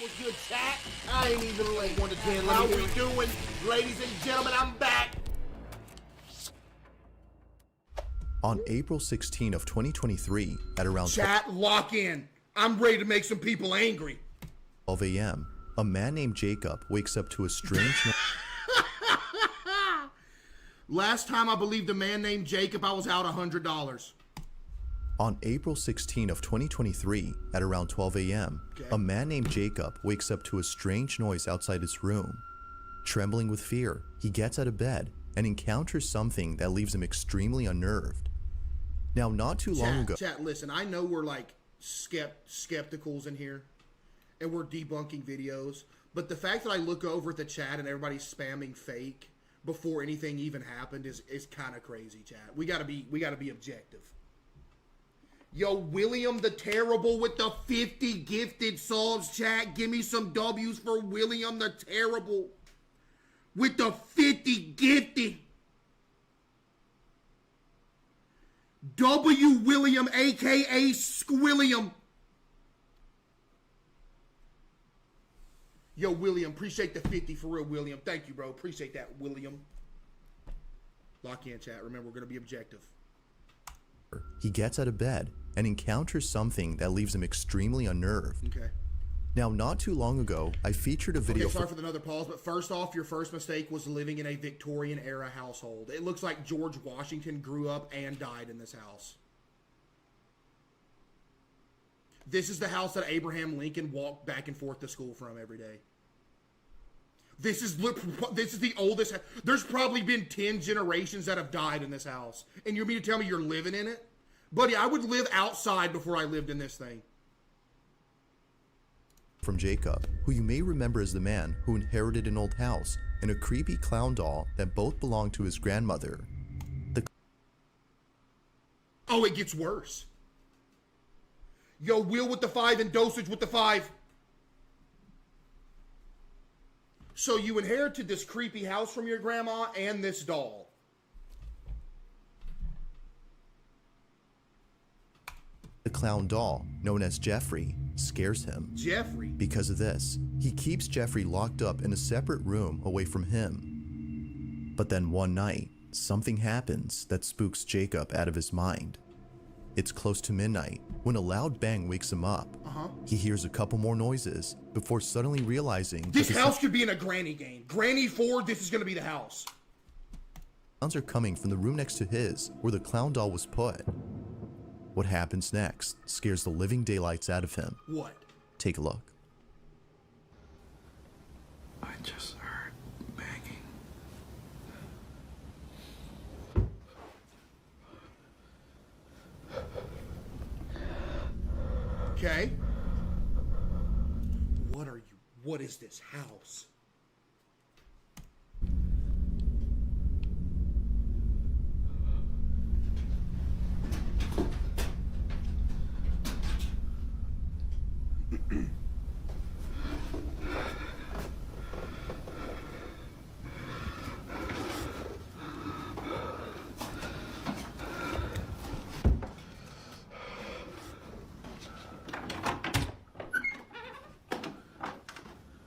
What's good, chat? I ain't even late. 1 to 10. How we doing? Ladies and gentlemen, I'm back. On April 16 of 2023, at around Chat, lock in. I'm ready to make some people angry. 12 a.m., a man named Jacob wakes up to a strange Last time I believed a man named Jacob, I was out $100. On April 16 of 2023, at around 12 a.m., a man named Jacob wakes up to a strange noise outside his room. Trembling with fear, he gets out of bed and encounters something that leaves him extremely unnerved. Now, not too long ago... Chat, listen, I know we're like skepticals in here, and we're debunking videos, but the fact that I look over at the chat and everybody's spamming fake before anything even happened is kind of crazy, chat. We gotta be objective. Yo, William the Terrible with the 50 gifted subs, chat. Give me some W's for William the Terrible with the 50 gifted. W. William, a.k.a. Squilliam. Yo, William, appreciate the 50 for real, William. Thank you, bro. Appreciate that, William. Lock in, chat. Remember, we're going to be objective. He gets out of bed and encounters something that leaves him extremely unnerved. Okay. Now, not too long ago, I featured a video... Okay, sorry for another pause, but first off, your first mistake was living in a Victorian-era household. It looks like George Washington grew up and died in this house. This is the house that Abraham Lincoln walked back and forth to school from every day. This is the oldest... There's probably been 10 generations that have died in this house. And you mean to tell me you're living in it? Buddy, I would live outside before I lived in this thing. From Jacob, who you may remember as the man who inherited an old house and a creepy clown doll that both belonged to his grandmother. Oh, it gets worse. Yo, Will with the 5 and Dosage with the 5. So you inherited this creepy house from your grandma and this doll. The clown doll, known as Jeffrey, scares him. Jeffrey? Because of this, he keeps Jeffrey locked up in a separate room away from him. But then one night, something happens that spooks Jacob out of his mind. It's close to midnight when a loud bang wakes him up. He hears a couple more noises before suddenly realizing this house could be in a Granny game. Granny Ford, this is going to be the house. Sounds are coming from the room next to his, where the clown doll was put. What happens next scares the living daylights out of him. What? Take a look. I just heard banging. Okay. What is this house?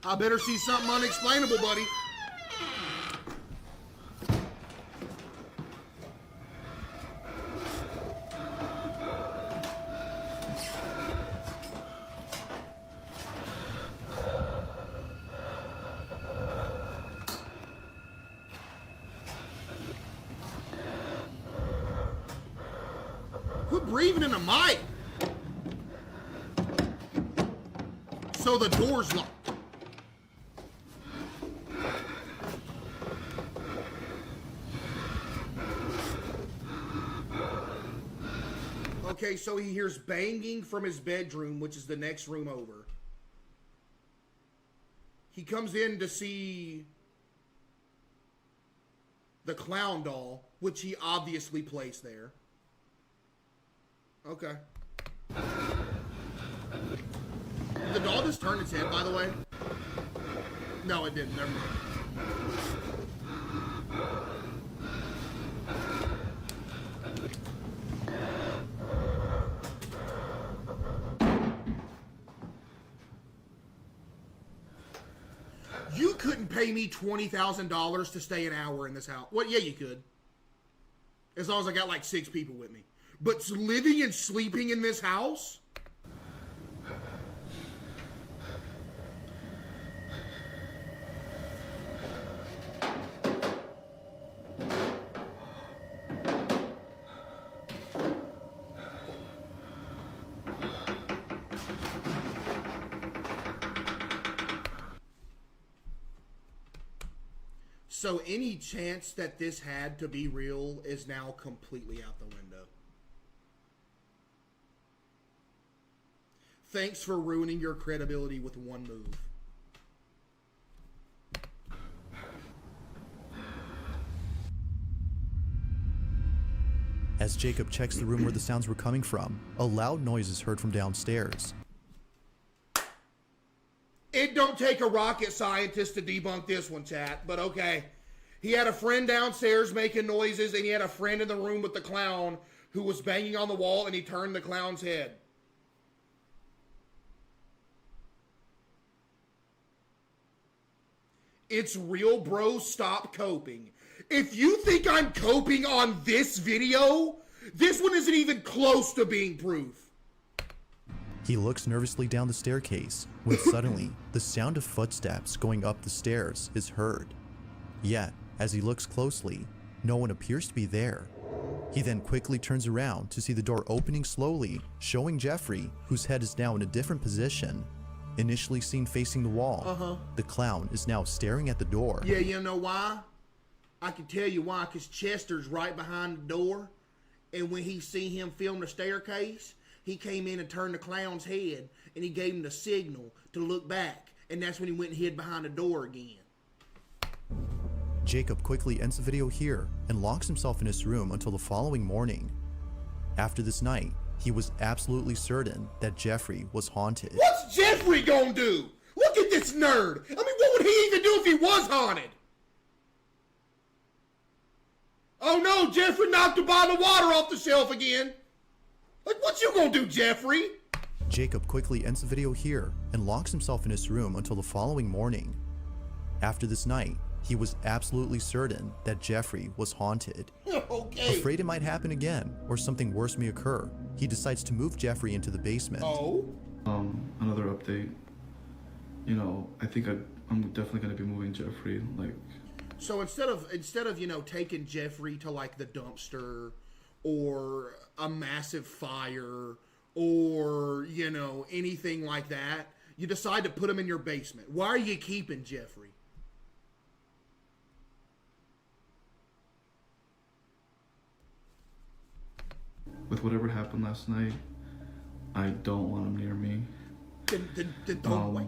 I better see something unexplainable, buddy. Quit breathing in the mic. So the door's locked. Okay, so he hears banging from his bedroom, which is the next room over. He comes in to see the clown doll, which he obviously placed there. Okay. Did the doll just turn its head, by the way? No, it didn't. Never mind. You couldn't pay me $20,000 to stay an hour in this house. Well, yeah, you could. As long as I got like 6 people with me. But living and sleeping in this house? So any chance that this had to be real is now completely out the window. Thanks for ruining your credibility with one move. As Jacob checks the room where the sounds were coming from, a loud noise is heard from downstairs. It don't take a rocket scientist to debunk this one, chat, but okay. He had a friend downstairs making noises, and he had a friend in the room with the clown who was banging on the wall, and he turned the clown's head. It's real, bro. Stop coping. If you think I'm coping on this video, this one isn't even close to being proof. He looks nervously down the staircase when suddenly the sound of footsteps going up the stairs is heard. Yet, as he looks closely, no one appears to be there. He then quickly turns around to see the door opening slowly, showing Jeffrey, whose head is now in a different position. Initially seen facing the wall, the clown is now staring at the door. Yeah, you know why? I can tell you why, because Chester's right behind the door, and when he see him film the staircase, he came in and turned the clown's head, and he gave him the signal to look back, and that's when he went and hid behind the door again. Jacob quickly ends the video here and locks himself in his room until the following morning. After this night, he was absolutely certain that Jeffrey was haunted. What's Jeffrey gonna do? Look at this nerd! I mean, what would he even do if he was haunted? Oh no, Jeffrey knocked a bottle of water off the shelf again! Like, what you gonna do, Jeffrey? Jacob quickly ends the video here and locks himself in his room until the following morning. After this night, he was absolutely certain that Jeffrey was haunted. Okay. Afraid it might happen again or something worse may occur, he decides to move Jeffrey into the basement. Oh? Another update. You know, I think I'm definitely gonna be moving Jeffrey, like... So instead of, you know, taking Jeffrey to like the dumpster or a massive fire or, you know, anything like that, you decide to put him in your basement. Why are you keeping Jeffrey? With whatever happened last night, I don't want him near me. Then don't wait.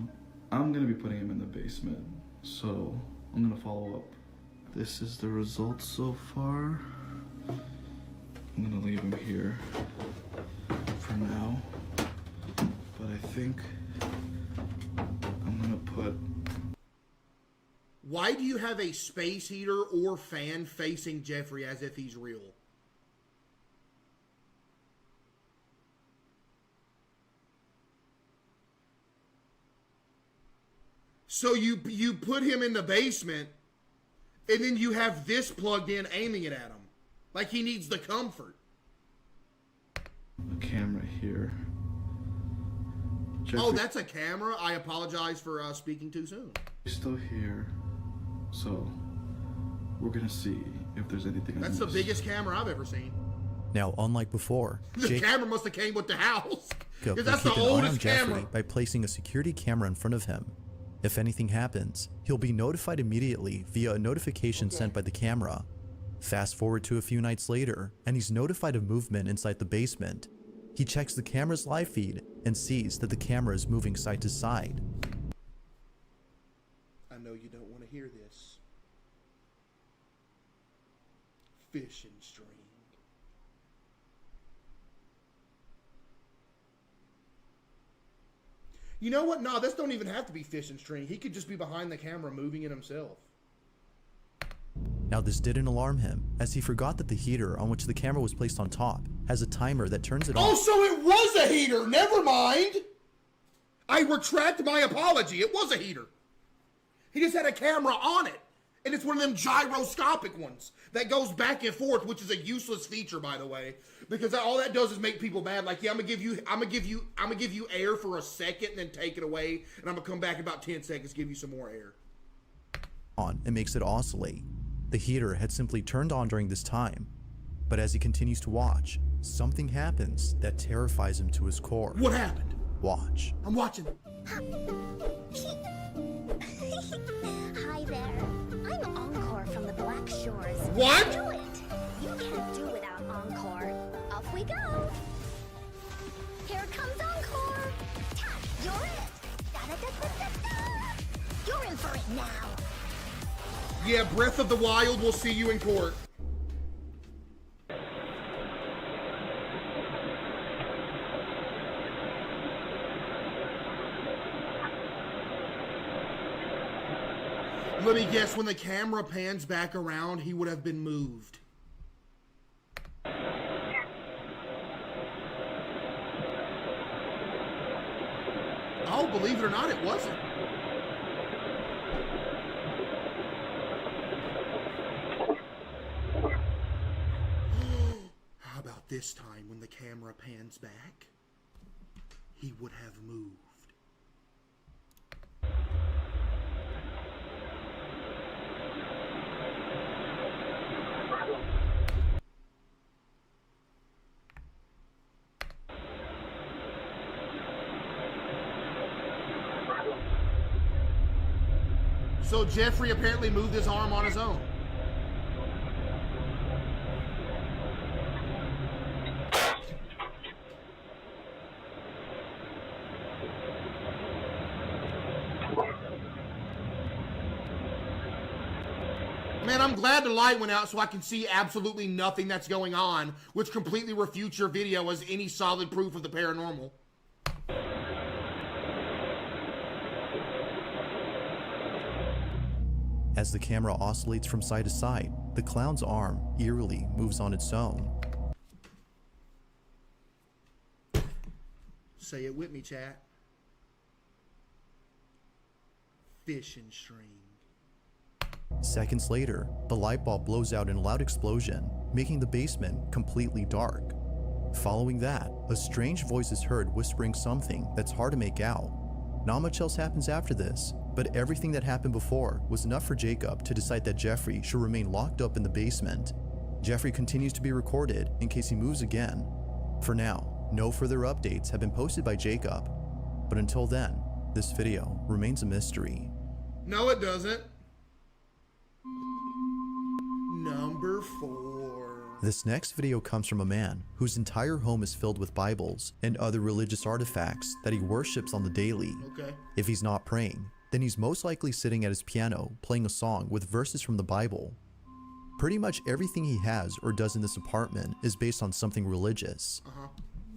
I'm gonna be putting him in the basement, so I'm gonna follow up. This is the results so far. I'm gonna leave him here for now, but I think I'm gonna put... Why do you have a space heater or fan facing Jeffrey as if he's real? So you put him in the basement, and then you have this plugged in aiming it at him. Like he needs the comfort. a camera here. Oh, that's a camera? I apologize for speaking too soon. He's still here, so we're gonna see if there's anything. That's the biggest camera I've ever seen. Now, unlike before, The camera must have came with the house. Jacob will That's the keep an eye on oldest Jeffrey camera. by placing a security camera in front of him. If anything happens, he'll be notified immediately via a notification sent by the camera. Fast forward to a few nights later, and he's notified of movement inside the basement. He checks the camera's live feed and sees that the camera is moving side to side. I know you don't want to hear this. Fishing string. You know what? No, this don't even have to be fishing string. He could just be behind the camera moving it himself. Now this didn't alarm him, as he forgot that the heater on which the camera was placed on top has a timer that turns it Oh, off. so it was a heater. Never mind. I retract my apology. It was a heater. He just had a camera on it. And it's one of them gyroscopic ones that goes back and forth, which is a useless feature, by the way, because all that does is make people mad. Like, yeah, I'm gonna give you air for a second and then take it away, and I'm gonna come back in about 10 seconds, give you some more air. On and makes it oscillate. The heater had simply turned on during this time, but as he continues to watch, something happens that terrifies him to his core. What happened? Watch. I'm watching. Hi there. I'm Encore from the Black Shores. What? Do it. You can't do without Encore. Off we go. Here comes Encore. Ta, you're it. Da-da-da-da-da-da. You're in for it now. Yeah, Breath of the Wild will see you in court. Let me guess, when the camera pans back around, he would have been moved. Oh, believe it or not, it wasn't. How about this time when the camera pans back? He would have moved. So Jeffrey apparently moved his arm on his own. Man, I'm glad the light went out so I can see absolutely nothing that's going on, which completely refutes your video as any solid proof of the paranormal. As the camera oscillates from side to side, the clown's arm eerily moves on its own. Say it with me, chat. Fishing string. Seconds later, the light bulb blows out in a loud explosion, making the basement completely dark. Following that, a strange voice is heard whispering something that's hard to make out. Not much else happens after this, but everything that happened before was enough for Jacob to decide that Jeffrey should remain locked up in the basement. Jeffrey continues to be recorded in case he moves again. For now, no further updates have been posted by Jacob, but until then, this video remains a mystery. No, it doesn't. Number 4. This next video comes from a man whose entire home is filled with Bibles and other religious artifacts that he worships on the daily. Okay. If he's not praying, then he's most likely sitting at his piano playing a song with verses from the Bible. Pretty much everything he has or does in this apartment is based on something religious.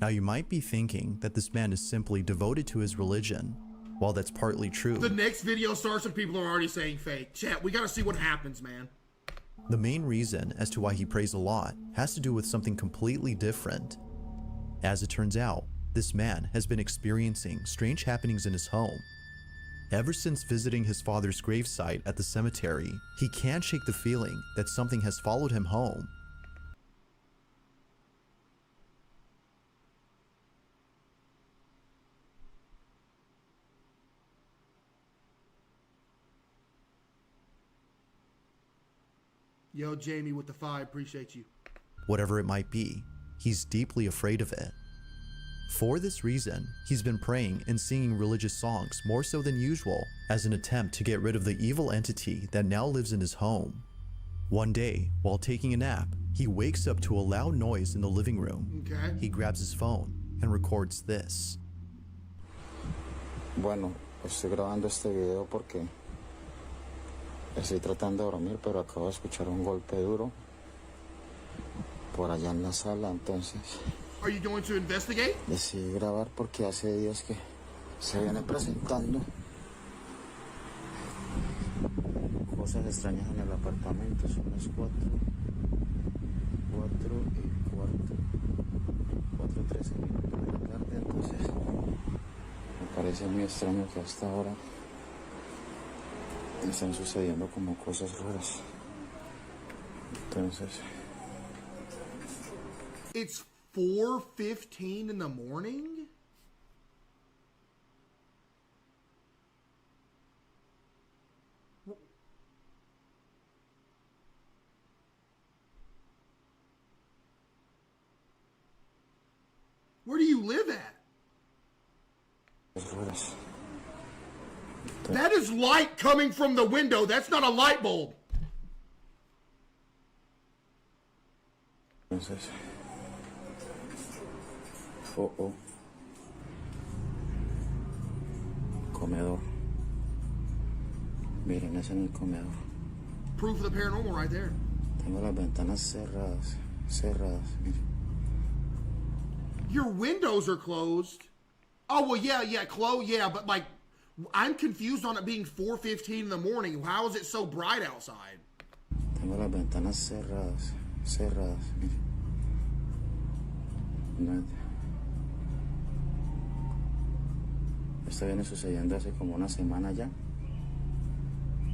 Now you might be thinking that this man is simply devoted to his religion. While that's partly true, The next video starts and people are already saying fake. Chat, we gotta see what happens, man. the main reason as to why he prays a lot has to do with something completely different. As it turns out, this man has been experiencing strange happenings in his home. Ever since visiting his father's gravesite at the cemetery, he can't shake the feeling that something has followed him home. Yo, Jamie with the 5, appreciate you. Whatever it might be, he's deeply afraid of it. For this reason, he's been praying and singing religious songs more so than usual as an attempt to get rid of the evil entity that now lives in his home. One day, while taking a nap, he wakes up to a loud noise in the living room. Okay. He grabs his phone and records this. Bueno, estoy grabando este video porque estoy tratando de dormir, pero acabo de escuchar un golpe duro por allá en la sala, entonces Are you going to investigate? decidí grabar porque hace días que se viene presentando cosas extrañas en el apartamento. Son las 4:13 minutos de la tarde, entonces me parece muy extraño que hasta ahora están sucediendo como cosas raras. Entonces, It's 4:15 in the morning? Where do you live at? cosas raras. That is light coming from the window. That's not a light bulb. Entonces, oh, comedor. Miren, es en el comedor. Proof of the paranormal right there. Tengo las ventanas cerradas. Miren. Your windows are closed. Oh, well, yeah, but like, I'm confused on it being 4:15 in the morning. How is it so bright outside? Tengo las ventanas cerradas. Miren. No. Esto viene sucediendo hace como una semana ya.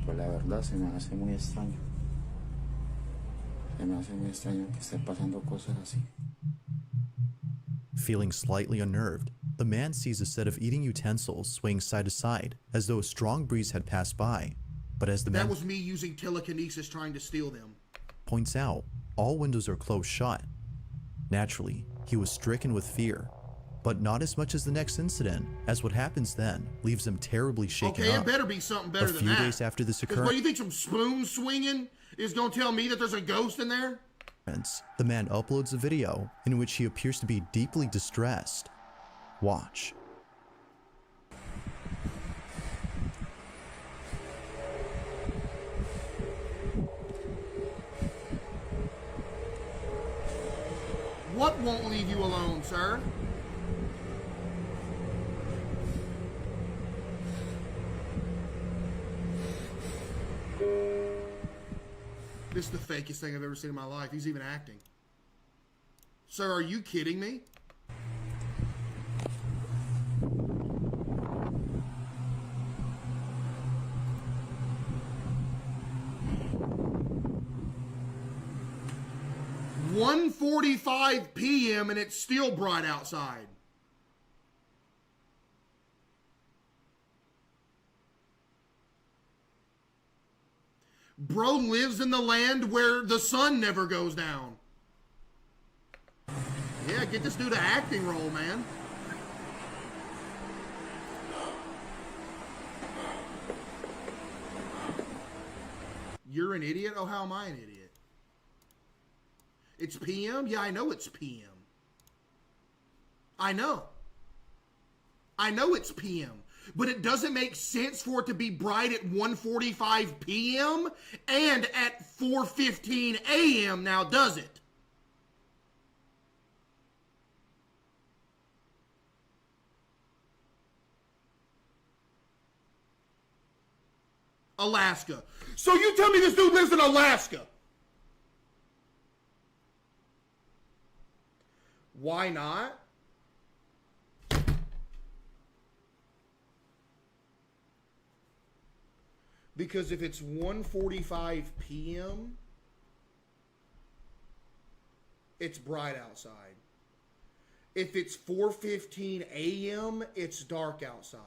Pues la verdad se me hace muy extraño. Se me hace muy extraño que estén pasando cosas así. Feeling slightly unnerved, the man sees a set of eating utensils swaying side to side as though a strong breeze had passed by. But as the That man was me using telekinesis trying to steal them. points out, all windows are closed shut. Naturally, he was stricken with fear, but not as much as the next incident, as what happens then leaves him terribly shaken Okay, up. it better be something better A than few that. days after this 'Cause what, occurrence, you think some spoon swinging is going to tell me that there's a ghost in there? the man uploads a video in which he appears to be deeply distressed. Watch. What won't leave you alone, sir? This is the fakest thing I've ever seen in my life. He's even acting. Sir, are you kidding me? "1:45 p.m. and it's still bright outside." Bro lives in the land where the sun never goes down. Yeah, get this dude an acting role, man. You're an idiot? Oh, how am I an idiot? It's PM? Yeah, I know it's PM. I know it's PM. But it doesn't make sense for it to be bright at 1:45 p.m. and at 4:15 a.m. now, does it? Alaska. So you tell me this dude lives in Alaska? Why not? Because if it's 1:45 p.m., it's bright outside. If it's 4:15 a.m., it's dark outside.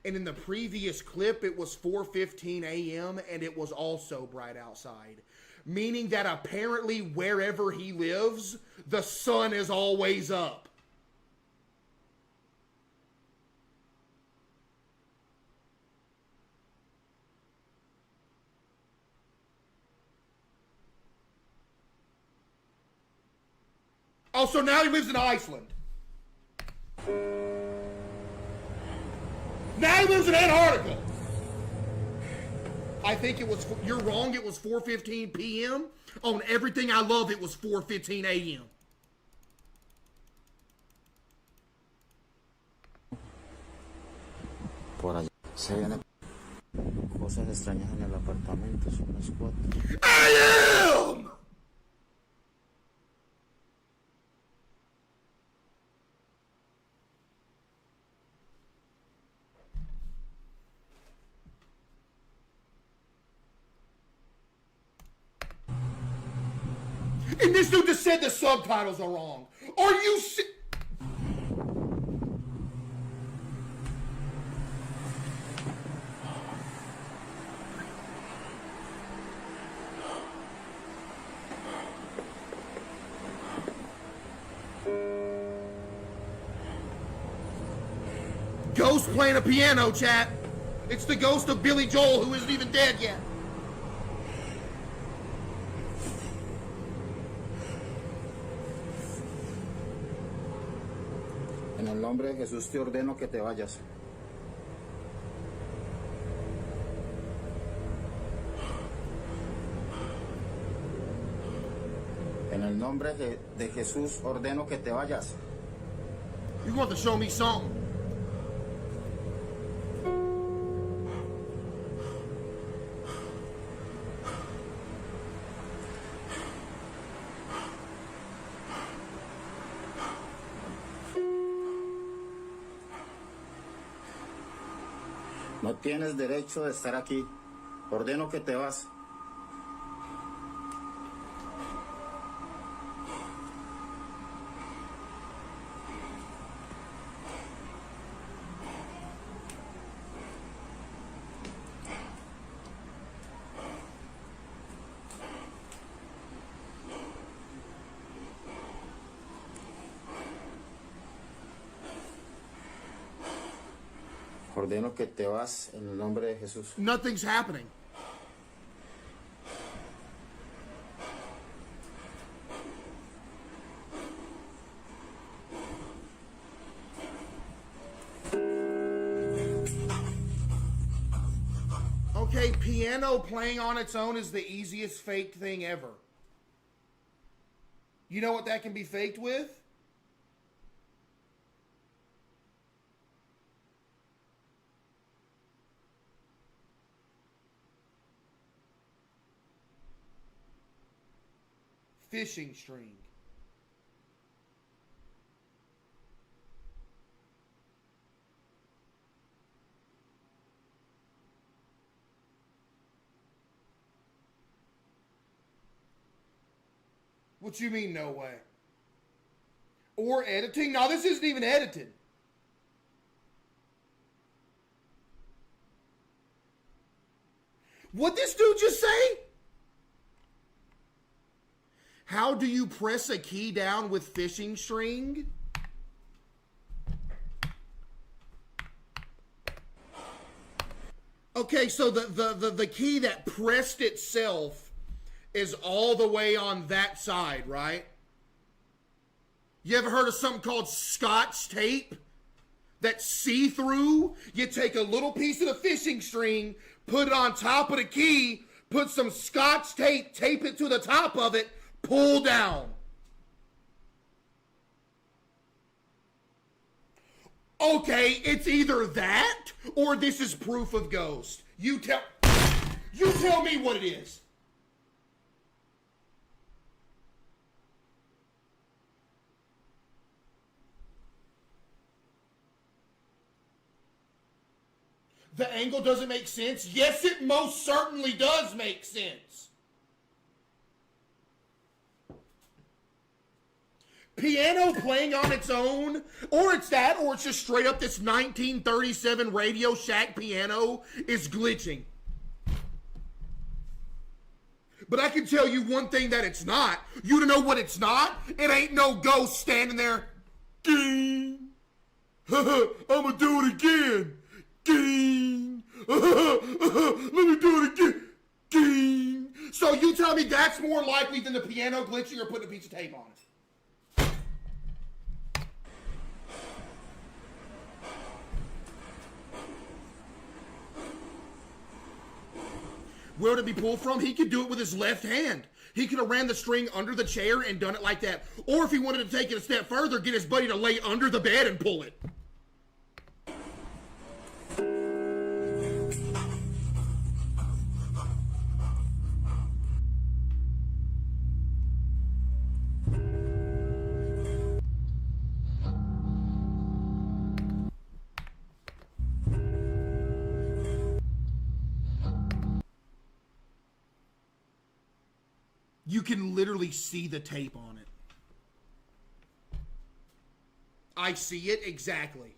And in the previous clip, it was 4:15 a.m. and it was also bright outside. Meaning that apparently wherever he lives, the sun is always up. Oh, so now he lives in Iceland. Now he lives in Antarctica. I think it was, you're wrong, it was 4:15 p.m. On Everything I Love, it was 4:15 a.m. Por allá se vienen cosas extrañas en el apartamento, son unas cuatro. I am! And this dude just said the subtitles are wrong. Are you Ghost playing a piano, chat. It's the ghost of Billy Joel who isn't even dead yet. En el nombre de Jesús te ordeno que te vayas. En el nombre de Jesús ordeno que te vayas. You want to show me something? No tienes derecho de estar aquí. Ordeno que te vas. Ordeno que te vas en el nombre de Jesús. Nothing's happening. Okay, piano playing on its own is the easiest faked thing ever. You know what that can be faked with? Fishing string. What you mean, no way? Or editing? No, this isn't even edited. What this dude just say? How do you press a key down with fishing string? Okay, so the key that pressed itself is all the way on that side, right? You ever heard of something called Scotch tape? That's see-through? You take a little piece of the fishing string, put it on top of the key, put some Scotch tape, tape it to the top of it, pull down. Okay, it's either that or this is proof of ghost. You tell me what it is. The angle doesn't make sense? Yes, it most certainly does make sense. Piano playing on its own, or it's that, or it's just straight up this 1937 Radio Shack piano is glitching. But I can tell you one thing that it's not. You to know what it's not? It ain't no ghost standing there. Ding. I'ma do it again. Ding. Let me do it again. Ding. So you tell me that's more likely than the piano glitching or putting a piece of tape on it. Where did he pull from? He could do it with his left hand. He could have ran the string under the chair and done it like that. Or if he wanted to take it a step further, get his buddy to lay under the bed and pull it. You can literally see the tape on it. I see it exactly.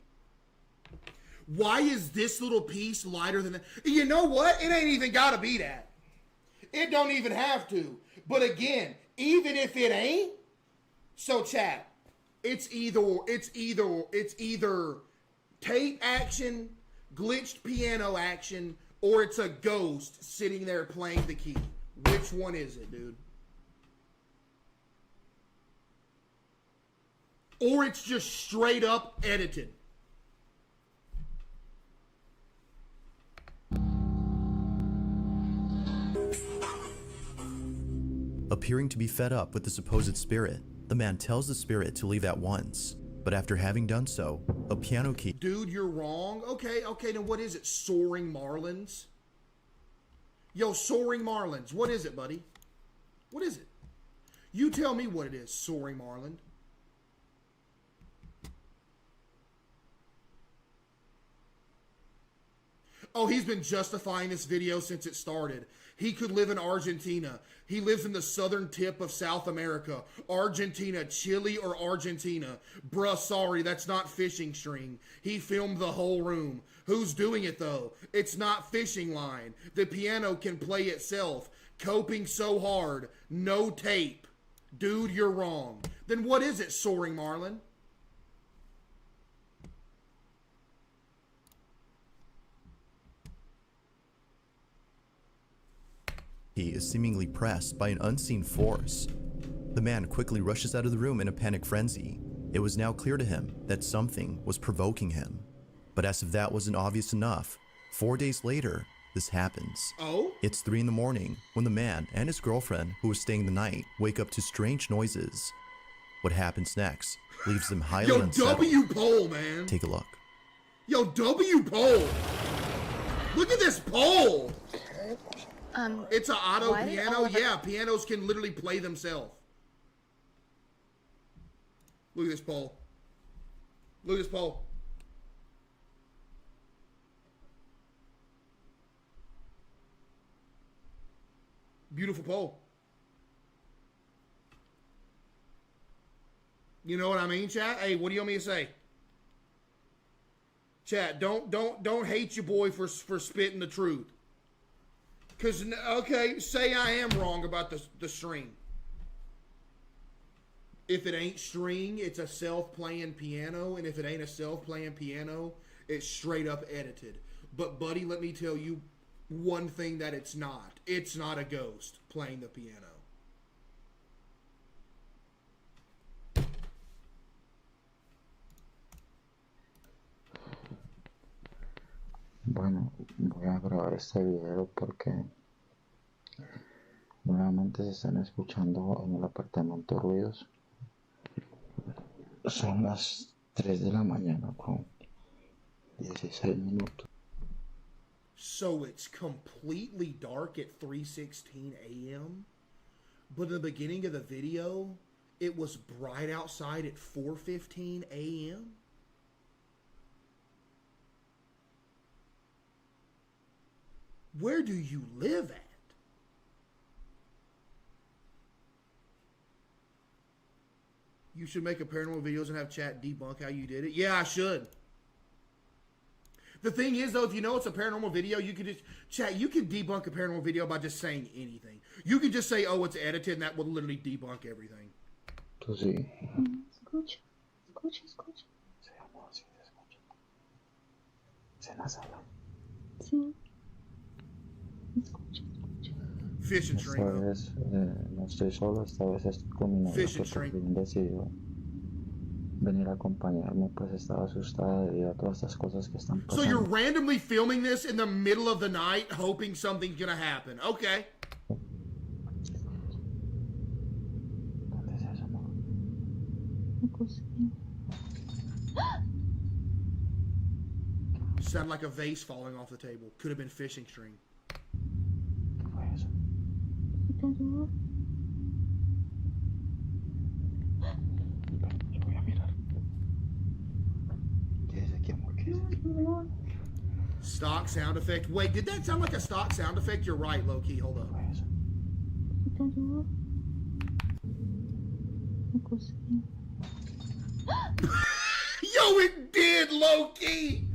Why is this little piece lighter than that? You know what? It ain't even got to be that. It don't even have to. But again, even if it ain't, so chat, it's either tape action, glitched piano action, or it's a ghost sitting there playing the key. Which one is it, dude? Or it's just straight up edited. Appearing to be fed up with the supposed spirit, the man tells the spirit to leave at once. But after having done so, a piano key... Dude, you're wrong. Okay, then what is it? Soaring Marlins? Yo, Soaring Marlins. What is it, buddy? What is it? You tell me what it is, Soaring Marlin. Oh, he's been justifying this video since it started. He could live in Argentina. He lives in the southern tip of South America. Argentina, Chile, or Argentina. Bruh, sorry, that's not fishing string. He filmed the whole room. Who's doing it, though? It's not fishing line. The piano can play itself. Coping so hard. No tape. Dude, you're wrong. Then what is it, Soaring Marlin? He is seemingly pressed by an unseen force. The man quickly rushes out of the room in a panic frenzy. It was now clear to him that something was provoking him. But as if that wasn't obvious enough, 4 days later, this happens. Oh? It's 3 in the morning when the man and his girlfriend, who was staying the night, wake up to strange noises. What happens next leaves them highly Yo, unsettled. W pole, man. Take a look. Yo, W pole. Look at this pole. It's an auto piano. Yeah, pianos can literally play themselves. Look at this pole. Look at this pole. Beautiful pole. You know what I mean, chat? Hey, what do you want me to say? Chat, don't hate your boy for spitting the truth. Because, okay, say I am wrong about the string. If it ain't string, it's a self-playing piano. And if it ain't a self-playing piano, it's straight up edited. But, buddy, let me tell you one thing that it's not. It's not a ghost playing the piano. Bueno, voy a grabar este video porque nuevamente se están escuchando en el apartamento ruidos. Son las 3 de la mañana con 16 minutos. So it's completely dark at 3:16 a.m. But in the beginning of the video, it was bright outside at 4:15 a.m. Where do you live at? You should make a paranormal videos and have chat debunk how you did it. Yeah, I should. The thing is, though, if you know it's a paranormal video, you could just chat. You could debunk a paranormal video by just saying anything. You could just say, "Oh, it's edited," and that would literally debunk everything. Tú sí. Escucha. Se llamó así, se escucha. Se en la sala. Sí. Fishing Esta string. vez no estoy solo, esta vez estoy con mi novia Fishing porque string. por fin decidió venir a acompañarme, pues estaba asustada debido a todas estas cosas que están So you're pasando. randomly filming this in the middle of the night, hoping something's gonna happen. Okay. ¿Dónde es eso, amor? La cocina. Sounded like a vase falling off the table. Could have been fishing string. ¿Qué fue eso? ¿Te ayudo? Yo voy a mirar. ¿Qué es aquí, amor? ¿Qué es aquí? Stock sound effect. Wait, did that sound like a stock sound effect? You're right, low key. Hold ¿Qué up. fue eso? ¿Te ayudo? La cocina. Yo, it did, Loki!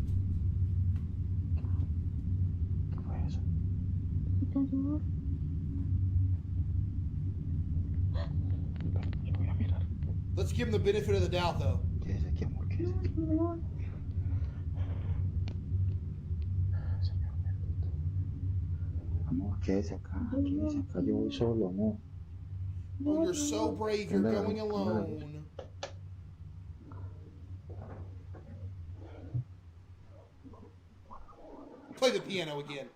¿Qué fue eso? Computador. Yo voy a mirar. Let's give him the benefit of the doubt, though. Quédese aquí, amor, quédese aquí. Amor. Señor bendito. Amor, quédese acá, quédese acá. Yo voy solo, amor. Oh, you're so brave. You're Prenda la going luz, prenda la luz. alone. Play the piano again.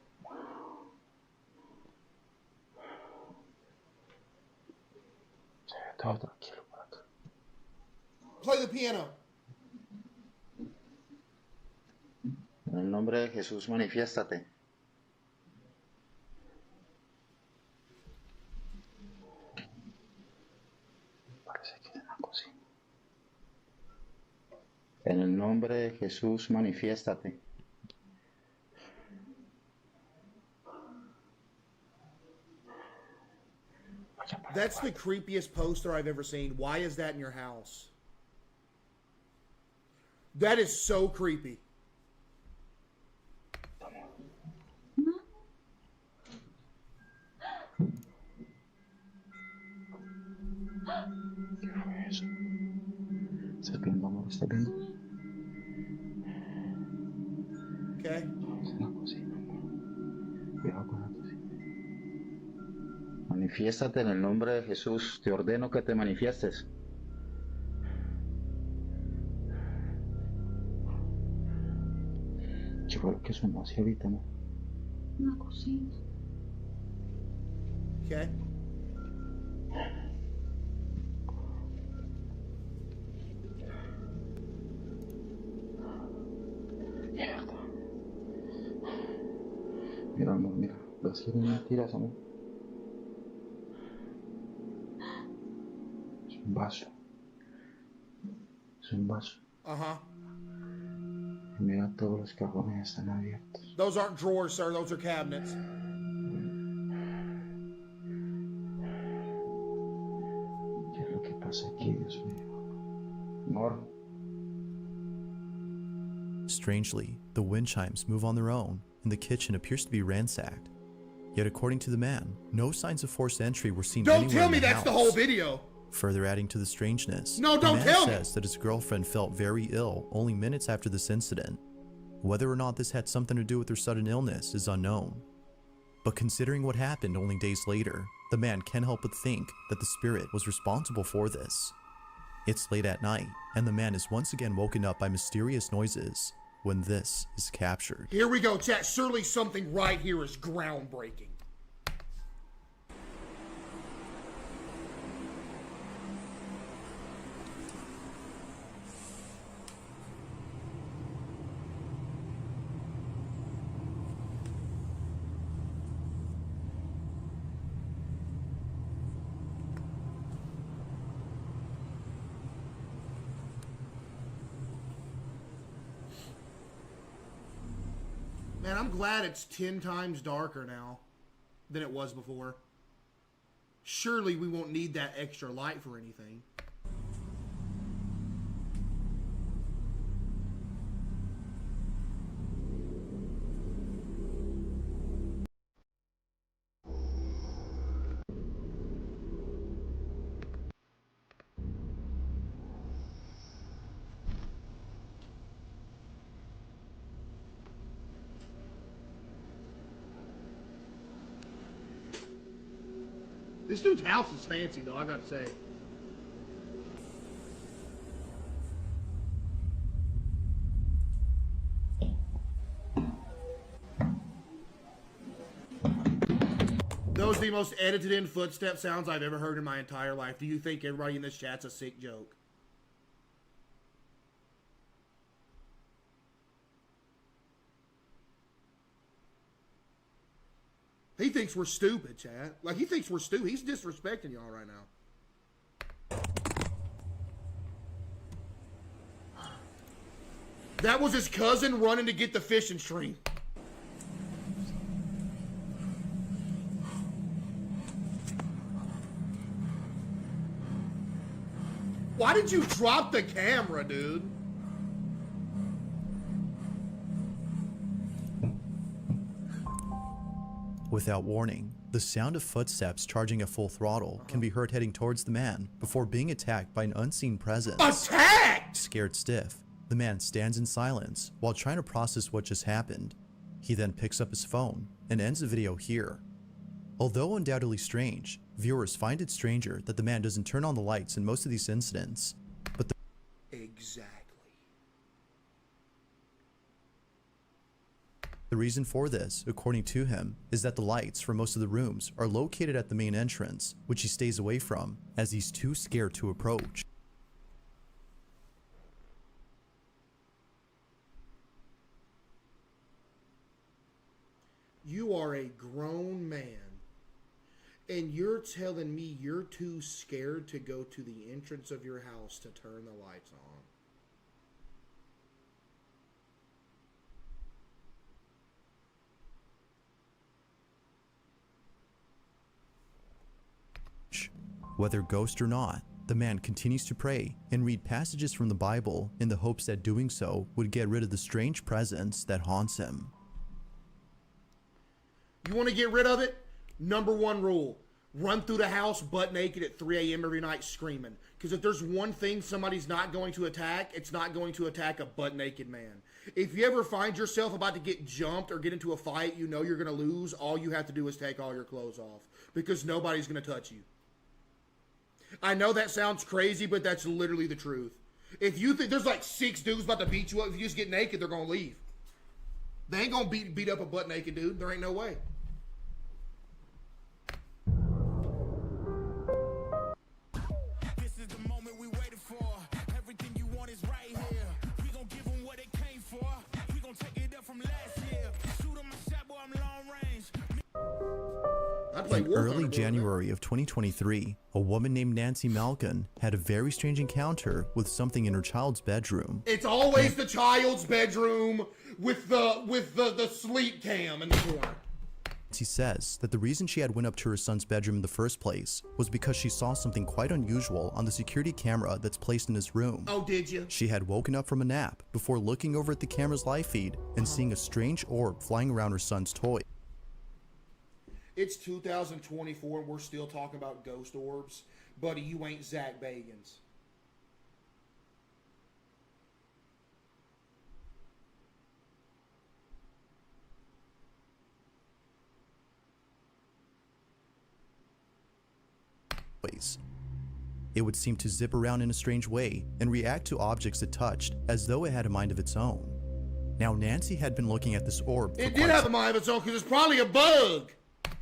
Se ve todo tranquilo por acá. Play the piano. En el nombre de Jesús, manifiéstate. Parece que es en la cocina. En el nombre de Jesús, manifiéstate. That's the creepiest poster I've ever seen. Why is that in your house? That is so creepy. ¿Qué fue eso? ¿Estás viendo, amor? ¿Estás viendo? Okay. Es en la cocina, amor. Cuidado con la cocina. Manifiéstate en el nombre de Jesús. Te ordeno que te manifiestes. ¿Qué fue lo que sonó así ahorita, amor? La cocina. Okay. Mierda. Mira, amor, mira. Las quieren mentiras, amor. Es un vaso. Es un vaso. Uh-huh. Mira, todos los cajones están abiertos. Those aren't drawers, sir. Those are cabinets. ¿Qué es lo que pasa aquí, Dios mío? Amor. Strangely, the wind chimes move on their own, and the kitchen appears to be ransacked. Yet according to the man, no signs of forced entry were seen Don't anywhere tell in me the that's the house. whole video. Further adding to the strangeness, No, the don't man tell me. says that his girlfriend felt very ill only minutes after this incident. Whether or not this had something to do with her sudden illness is unknown. But considering what happened only days later, the man can't help but think that the spirit was responsible for this. It's late at night, and the man is once again woken up by mysterious noises when this is captured. Here we go, chat. Surely something right here is groundbreaking. Man, I'm glad it's 10 times darker now than it was before. Surely we won't need that extra light for anything. This dude's house is fancy, though, I gotta say. Those are the most edited in footstep sounds I've ever heard in my entire life. Do you think everybody in this chat's a sick joke? He thinks we're stupid, chat. Like, he thinks we're stupid. He's disrespecting y'all right now. That was his cousin running to get the fishing stream. Why did you drop the camera, dude? Without warning, the sound of footsteps charging at full throttle can be heard heading towards the man before being attacked by an unseen presence. Attacked! Scared stiff, the man stands in silence while trying to process what just happened. He then picks up his phone and ends the video here. Although undoubtedly strange, viewers find it stranger that the man doesn't turn on the lights in most of these incidents, but Exactly. the reason for this, according to him, is that the lights for most of the rooms are located at the main entrance, which he stays away from as he's too scared to approach. You are a grown man, and you're telling me you're too scared to go to the entrance of your house to turn the lights on. Whether ghost or not, the man continues to pray and read passages from the Bible in the hopes that doing so would get rid of the strange presence that haunts him. You want to get rid of it? Number one rule. Run through the house butt naked at 3 a.m. every night screaming. Because if there's one thing somebody's not going to attack, it's not going to attack a butt naked man. If you ever find yourself about to get jumped or get into a fight, you know you're going to lose, all you have to do is take all your clothes off. Because nobody's going to touch you. I know that sounds crazy, but that's literally the truth. If you think there's like 6 dudes about to beat you up, if you just get naked, they're going to leave. They ain't going to beat up a butt naked dude. There ain't no way. This is the moment we waited for. Everything you want is right here. We gon' give them what they came for. We gon' take it up from last year. Shoot 'em a shot, boy, I'm long range. In early January of 2023, a woman named Nancy Malkin had a very strange encounter with something in her child's bedroom. It's always the child's bedroom with the sleep cam in the corner. She says that the reason she had went up to her son's bedroom in the first place was because she saw something quite unusual on the security camera that's placed in his room. Oh, did you? She had woken up from a nap before looking over at the camera's live feed and seeing a strange orb flying around her son's toy. It's 2024 and we're still talking about ghost orbs. Buddy, you ain't Zach Bagans. It would seem to zip around in a strange way and react to objects it touched as though it had a mind of its own. Now Nancy had been looking at this orb for It did have a mind of its own because it's probably a bug.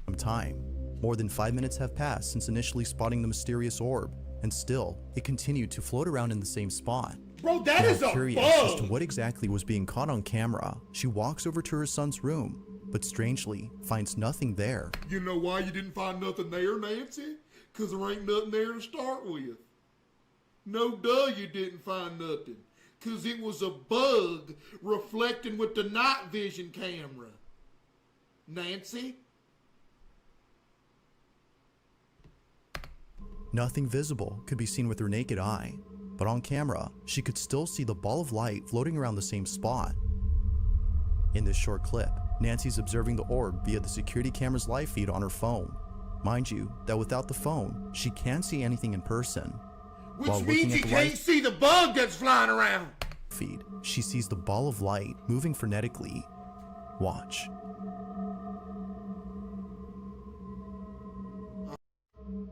some time. More than 5 minutes have passed since initially spotting the mysterious orb, and still, it continued to float around in the same spot. Bro, that Now is a curious as to bug. what exactly was being caught on camera, she walks over to her son's room, but strangely finds nothing there. You know why you didn't find nothing there, Nancy? Because there ain't nothing there to start with. No duh, you didn't find nothing. Because it was a bug reflecting with the night vision camera. Nancy? Nothing visible could be seen with her naked eye, but on camera, she could still see the ball of light floating around the same spot. In this short clip, Nancy's observing the orb via the security camera's live feed on her phone. Mind you, that without the phone, she can't see anything in person. Which While looking means at you the can't live see the bug that's flying around. feed, she sees the ball of light moving frenetically. Watch.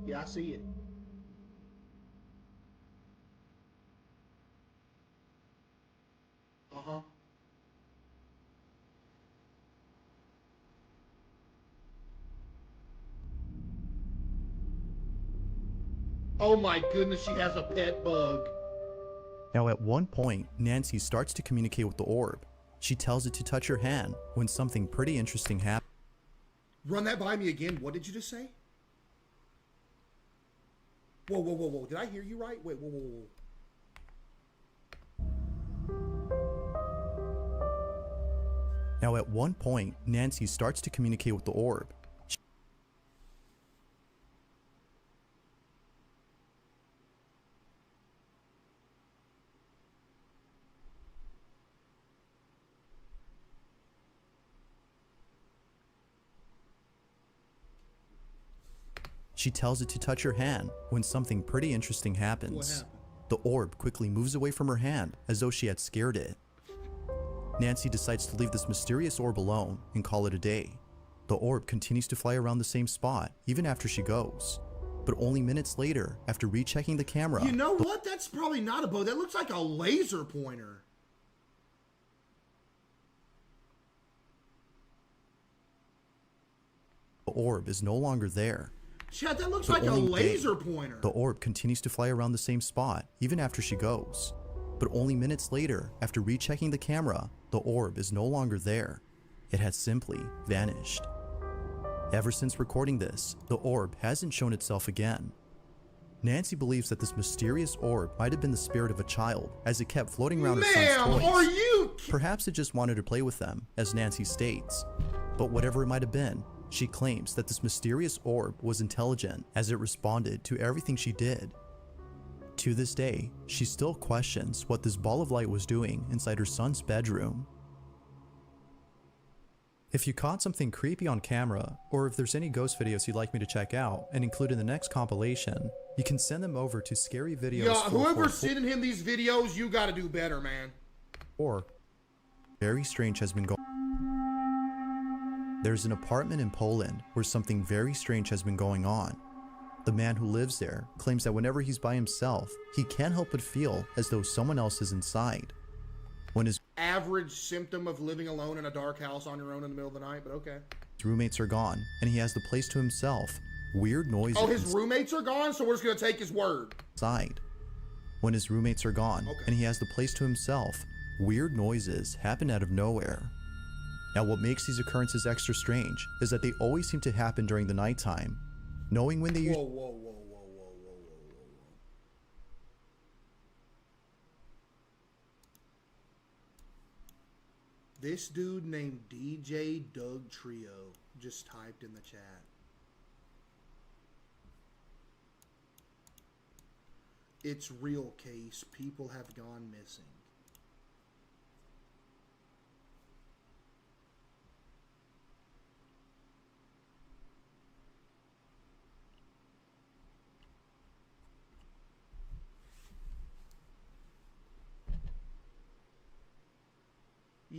Yeah, I see it. Uh-huh. Oh my goodness, she has a pet bug. Now at one point, Nancy starts to communicate with the orb. She tells it to touch her hand when something pretty interesting happens. Run that by me again. What did you just say? Whoa, whoa, whoa, whoa. Did I hear you right? Wait, whoa, whoa, whoa. Now at one point, Nancy starts to communicate with the orb. She tells it to touch her hand when something pretty interesting happens. What happened? The orb quickly moves away from her hand as though she had scared it. Nancy decides to leave this mysterious orb alone and call it a day. The orb continues to fly around the same spot even after she goes. But only minutes later, after rechecking the camera, You know what? That's probably not a bow. That looks like a laser pointer. the orb is no longer there. Chad, that looks But like a only laser day, pointer. The orb continues to fly around the same spot even after she goes. But only minutes later, after rechecking the camera, the orb is no longer there. It has simply vanished. Ever since recording this, the orb hasn't shown itself again. Nancy believes that this mysterious orb might have been the spirit of a child, as it kept floating around her Ma'am, son's are toys. you... Perhaps it just wanted to play with them, as Nancy states. But whatever it might have been, she claims that this mysterious orb was intelligent as it responded to everything she did. To this day, she still questions what this ball of light was doing inside her son's bedroom. If you caught something creepy on camera, or if there's any ghost videos you'd like me to check out and include in the next compilation, you can send them over to Scary Videos. Yeah, whoever's sending him these videos, you gotta do better, man. Or very strange has been going. There's an apartment in Poland where something very strange has been going on. The man who lives there claims that whenever he's by himself, he can't help but feel as though someone else is inside. When his Average symptom of living alone in a dark house on your own in the middle of the night, but okay. roommates are gone and he has the place to himself, weird noises Oh, his roommates are gone, so we're just gonna take his word. inside. When his roommates are gone Okay. and he has the place to himself, weird noises happen out of nowhere. Now what makes these occurrences extra strange is that they always seem to happen during the nighttime. Knowing when they Whoa, usually whoa, whoa, whoa, whoa, whoa, whoa, whoa, whoa. This dude named DJ Doug Trio just typed in the chat. It's real, Case. People have gone missing.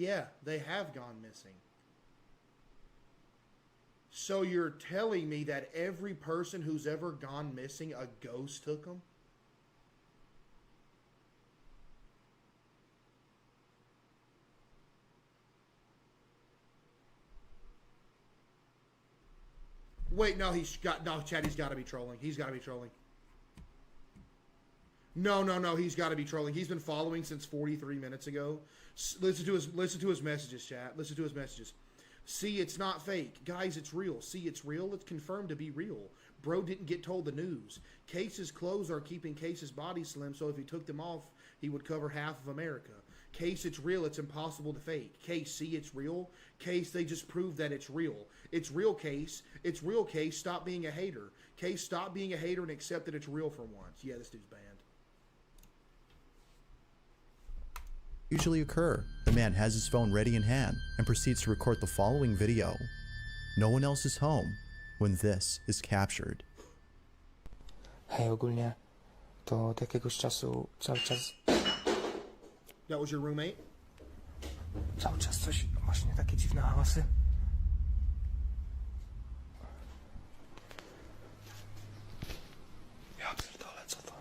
Yeah, they have gone missing. So you're telling me that every person who's ever gone missing, a ghost took them? Wait, no, Chad, he's got to be trolling. He's got to be trolling. No, he's got to be trolling. He's been following since 43 minutes ago. Listen to his messages, chat. Listen to his messages. See, it's not fake. Guys, it's real. See, it's real. It's confirmed to be real. Bro didn't get told the news. Case's clothes are keeping Case's body slim, so if he took them off, he would cover half of America. Case, it's real. It's impossible to fake. Case, see, it's real. Case, they just proved that it's real. It's real, Case. It's real, Case. Stop being a hater. Case, stop being a hater and accept that it's real for once. Yeah, this dude's banned. usually occur, the man has his phone ready in hand and proceeds to record the following video. No one else is home when this is captured. Hej, ogólnie to od jakiegoś czasu That was your roommate? cały czas coś, właśnie takie dziwne hałasy. Ja pierdolę, co to?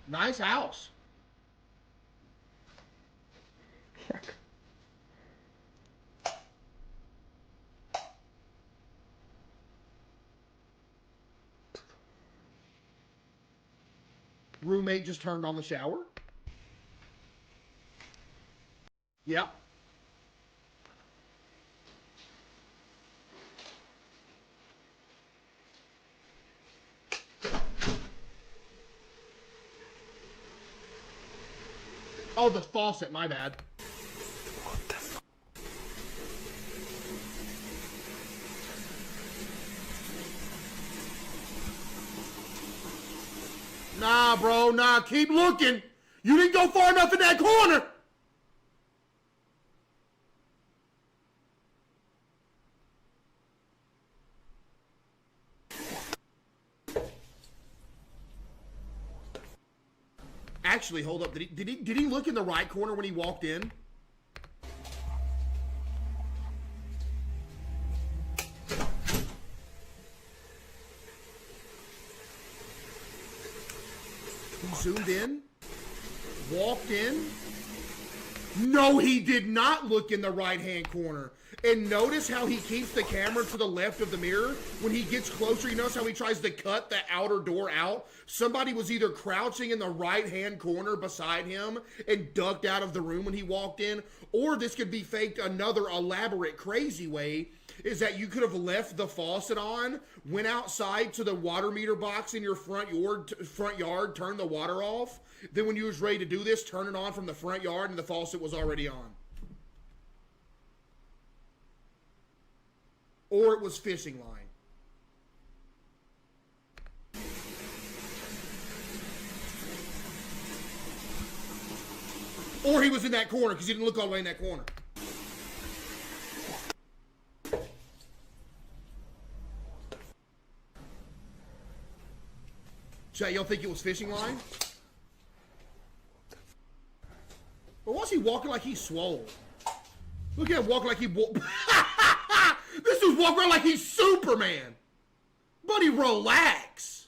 Nice house. Jak? Roommate just turned on the shower? Yep. Oh, the faucet, my bad. What the f... Nah, bro, nah, keep looking. You didn't go far enough in that corner. Actually, hold up. Did he look in the right corner when he walked in? He zoomed in, walked in. No, he did not look in the right-hand corner. And notice how he keeps the camera to the left of the mirror. When he gets closer, you notice how he tries to cut the outer door out? Somebody was either crouching in the right-hand corner beside him and ducked out of the room when he walked in, or this could be faked another elaborate, crazy way, is that you could have left the faucet on, went outside to the water meter box in your front yard, turned the water off, then when you was ready to do this, turn it on from the front yard and the faucet was already on. Or it was fishing line. Or he was in that corner because he didn't look all the way in that corner. Chat, y'all think it was fishing line? But why is he walking like he's swole? Look at him walking like he... This dude's walking around like he's Superman. Buddy, relax.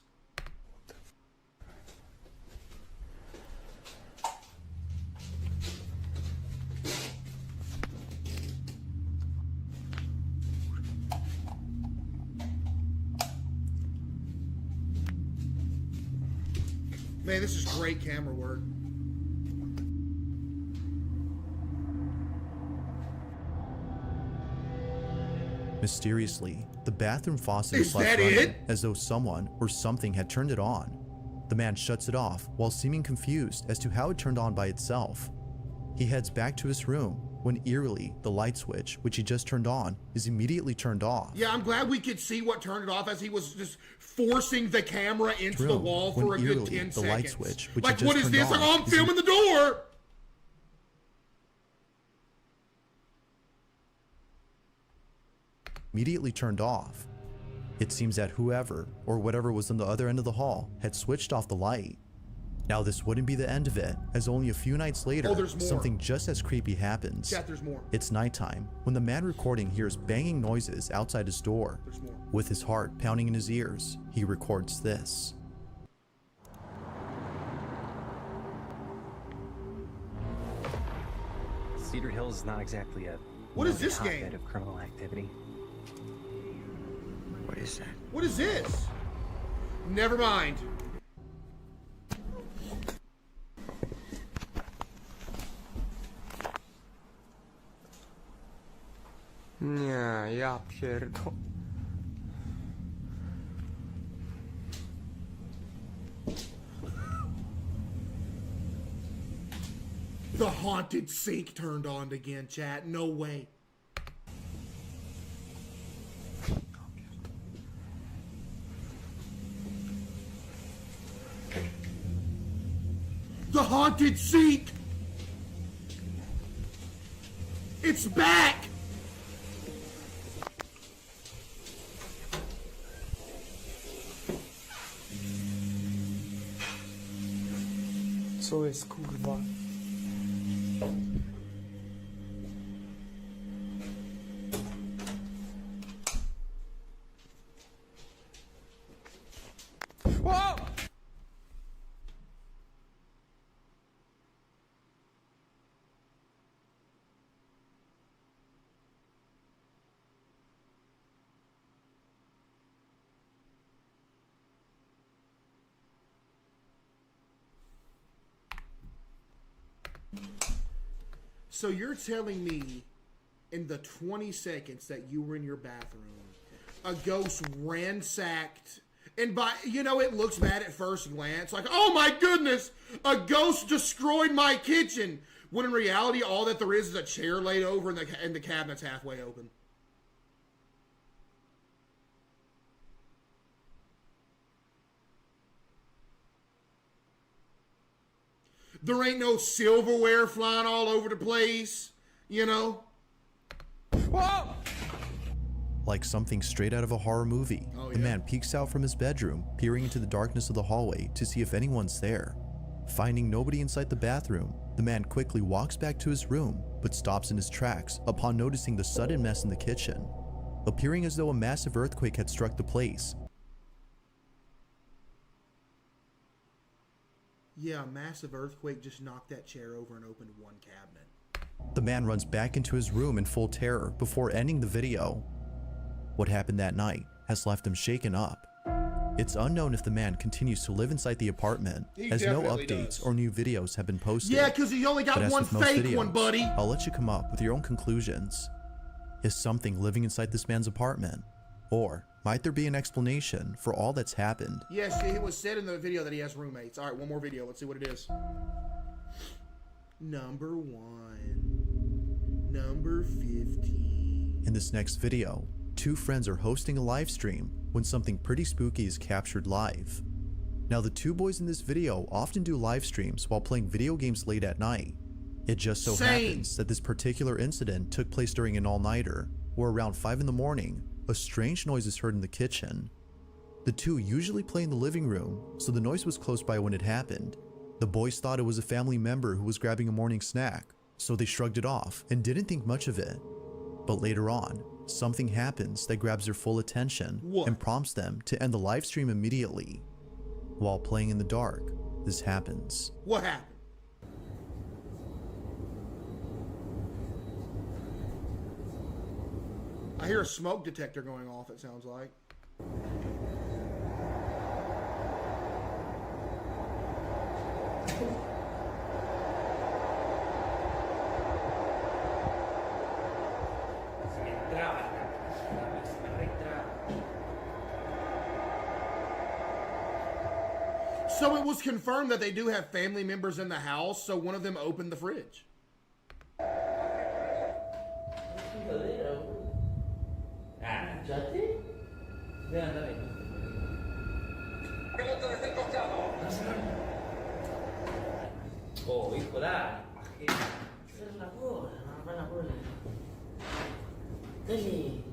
Man, this is great camera work. Mysteriously, the bathroom faucet Is left that running it? as though someone or something had turned it on. The man shuts it off while seeming confused as to how it turned on by itself. He heads back to his room when eerily the light switch, which he just turned on, is immediately turned off. Yeah, I'm glad we could see what turned it off as he was just forcing the camera into the wall for a good 10 seconds. Light switch, which like, he just what is turned this? Like, on, oh, I'm filming the door! Immediately turned off. It seems that whoever or whatever was on the other end of the hall had switched off the light. Now this wouldn't be the end of it, as only a few nights later, there's more. something just as creepy happens. Chat, there's more. It's nighttime when the man recording hears banging noises outside his door. There's more. With his heart pounding in his ears, he records this. Cedar Hills is not exactly a What is this hotbed game? of criminal activity. What is that? What is this? Never mind. Nie, ja pierdol... The haunted sink turned on again, chat. No way. The haunted sink! It's back! Co jest, kurwa? Whoa! So you're telling me in the 20 seconds that you were in your bathroom, a ghost ransacked, and by, you know, it looks bad at first glance, like, oh my goodness, a ghost destroyed my kitchen, when in reality all that there is a chair laid over and the cabinet's halfway open. There ain't no silverware flying all over the place, you know? Whoa! Like something straight out of a horror movie, Oh, the yeah. man peeks out from his bedroom, peering into the darkness of the hallway to see if anyone's there. Finding nobody inside the bathroom, the man quickly walks back to his room, but stops in his tracks upon noticing the sudden mess in the kitchen, appearing as though a massive earthquake had struck the place. Yeah, a massive earthquake just knocked that chair over and opened one cabinet. The man runs back into his room in full terror before ending the video. What happened that night has left him shaken up. It's unknown if the man continues to live inside the apartment, as no updates or new videos have been posted. Yeah, because he only got But as one with most fake videos, one, buddy. I'll let you come up with your own conclusions. Is something living inside this man's apartment? Or might there be an explanation for all that's happened? Yes, it was said in the video that he has roommates. All right, one more video. Let's see what it is. Number 1. Number 15. In this next video, two friends are hosting a live stream when something pretty spooky is captured live. Now, the two boys in this video often do live streams while playing video games late at night. It just so happens that this particular incident took place during an all-nighter, where around 5 in the morning, a strange noise is heard in the kitchen. The two usually play in the living room, so the noise was close by when it happened. The boys thought it was a family member who was grabbing a morning snack, so they shrugged it off and didn't think much of it. But later on, something happens that grabs their full attention and prompts them to end the live stream immediately. While playing in the dark, this happens. What happened? I hear a smoke detector going off, it sounds like. So it was confirmed that they do have family members in the house, so one of them opened the fridge. Oh, hijo, dai. Fai una cosa, fai una cosa. Dai.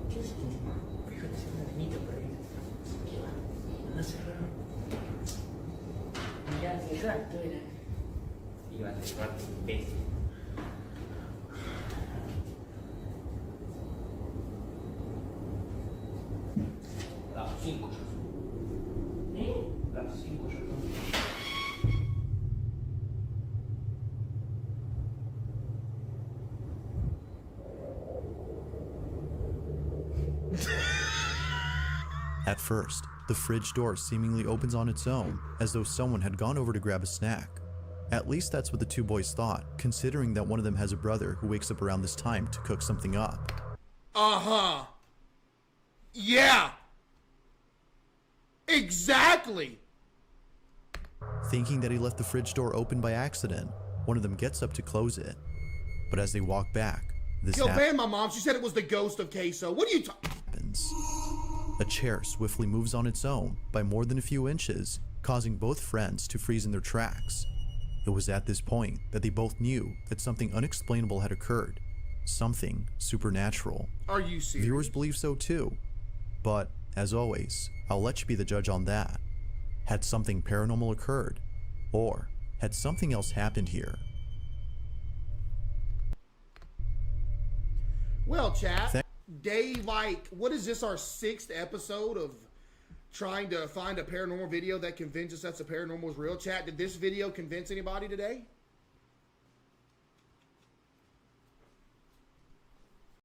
Che schifo. Fíjate si è finito per ahí. Che va? Non si fa. Mirá, esatto, era. Iba a arrivare un pezzo. Da 5 giorni. Da 5 giorni. At first, the fridge door seemingly opens on its own, as though someone had gone over to grab a snack. At least that's what the two boys thought, considering that one of them has a brother who wakes up around this time to cook something up. Uh-huh. Yeah. Exactly. Thinking that he left the fridge door open by accident, one of them gets up to close it. But as they walk back, this Yo, ban my mom. She said it was the ghost of CaseOh. What are you talking? Happens. A chair swiftly moves on its own by more than a few inches, causing both friends to freeze in their tracks. It was at this point that they both knew that something unexplainable had occurred. Something supernatural. Are you serious? Viewers believe so too. But, as always, I'll let you be the judge on that. Had something paranormal occurred? Or had something else happened here? Well, chat, day like, what is this, our 6th episode of trying to find a paranormal video that convinces us that paranormal is real? Chat, did this video convince anybody today?